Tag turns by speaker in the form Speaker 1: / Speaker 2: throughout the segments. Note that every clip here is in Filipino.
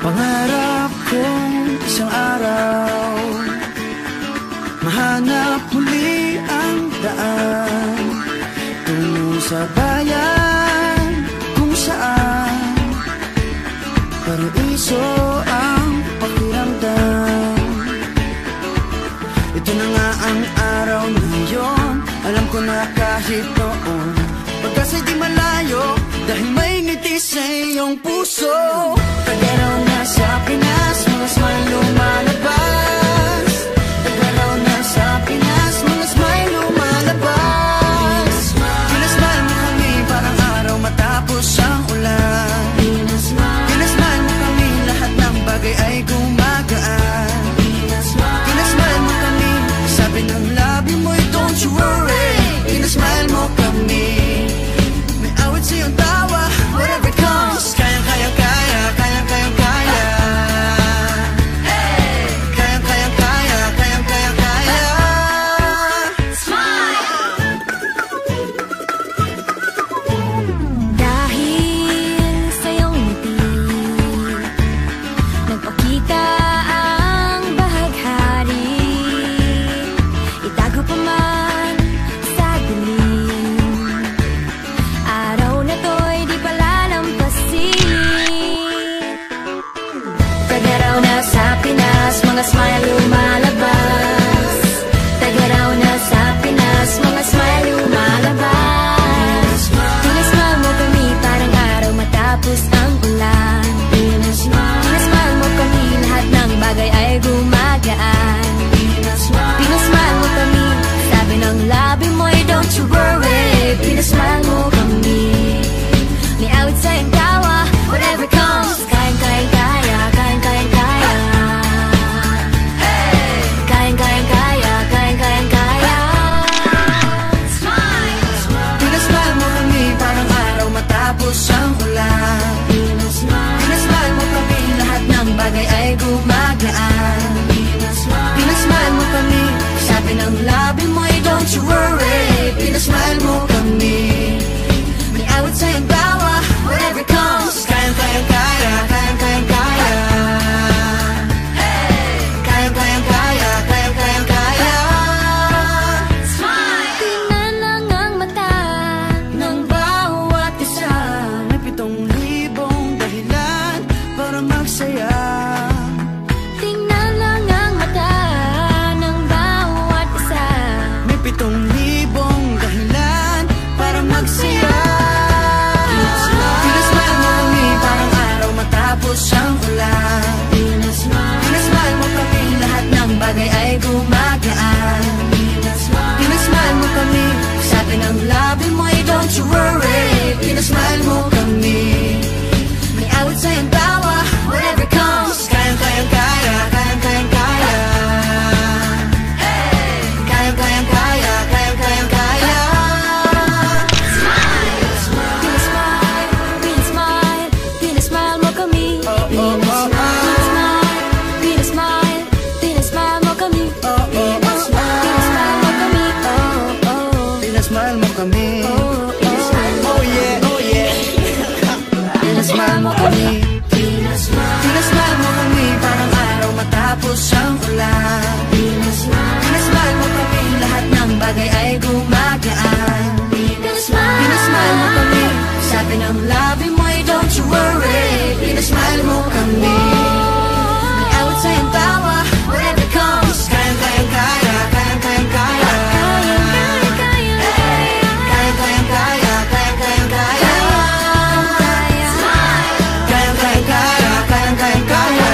Speaker 1: Pangarap kong isang araw mahanap muli ang daan tungo sa bayan kung saan paraiso ang pakiramdam. Ito na nga ang araw na yun. Alam ko na kahit noon pagkasa'y di malayo, dahil may ngiti sa iyong puso. Tagaraw na sa Pinas, mga smile lumalabas. Tagaraw na sa Pinas, mga smile lumalabas. Pinasmile mo kami parang araw matapos ang ulan. Pinasmile mo kami, lahat ng bagay ay gumagaan. Pinasmile mo kami, sabi ng labi mo'y don't you worry. Pinasmile mo kami, may awit sa iyong tawa, whatever comes. Kayang kaya, kaya, kayang kaya, kaya. Kayang kaya, kaya, kayang kaya, kaya.
Speaker 2: Smile! Dahil sa iyong ngiti, nagpakita ang bahaghari. Itago pa man sa dilim, araw na to'y di palalampasin. Tagaraw na sa Pinas, mga smile lumalabas. Tagaraw na sa Pinas, mga smile lumalabas. Pinasmile mo kami parang araw matapos ang ulan. Pinasmile mo kami, lahat ng bagay ay gumagaan. Pinasmile mo kami, sabi ng labi mo'y don't you worry. Pinasmile mo kami, may awit sa iyong tawa, whatever comes. Kayang kayang kaya, kayang kayang kaya. Kayang kayang kaya, kayang kayang kaya.
Speaker 1: Pinasmile mo kami parang araw matapos ang ulan. Pinasmile mo kami, lahat ng bagay ay gumagaan. Pinasmile mo kami, sabi ng labi mo'y don't you worry. Pinasmile mo kami, may awit sa iyong tawa, whatever comes. Kayang kayang kaya, kayang kayang kaya. Kayang kayang kaya, kayang kayang kaya.
Speaker 2: Tingnan lang ang mata ng bawat isa.
Speaker 1: May 7,000 dahilan para magsaya.
Speaker 2: Tingnan lang ang mata ng bawat isa.
Speaker 1: May 7,000 dahilan para magsaya. Pinasmile mo kami parang araw matapos ang ulan. Pinasmile mo kami, lahat ng bagay ay gumagaan. Pinasmile mo kami, sabi ng labi mo'y don't you worry. Pinasmile mo kami, may awit sa iyong tawa, whatever comes. Kayang kayang kaya, kayang kayang kaya. Kayang kayang kaya, kayang kayang kaya.
Speaker 2: Pinasmile, pinasmile, pinasmile mo kami. Pinasmile, pinasmile mo kami. Pinasmile mo kami, oh, oh.
Speaker 1: Pinasmile mo kami. Oh yeah, oh yeah. Pinasmile mo kami. Pinasmile mo kami parang araw matapos ang ulan. Pinasmile mo kami, lahat ng bagay ay gumagaan. Pinasmile mo kami, sabi ng labi mo'y don't you worry. Pinasmile mo kami, may awit sa iyong tawa, whatever comes. Kayang kayang kaya, kayang kayang kaya. Kayang kayang kaya, kayang kayang kaya. Kayang kayang kaya, kayang kayang kaya.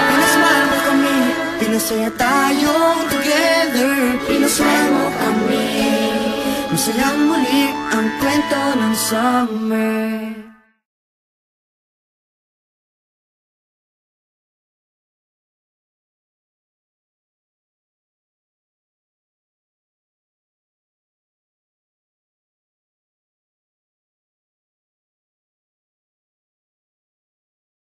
Speaker 1: Pinasmile mo kami, pinasaya tayong together. Pinasmile mo kami, masayang muli ang kwento ng summer.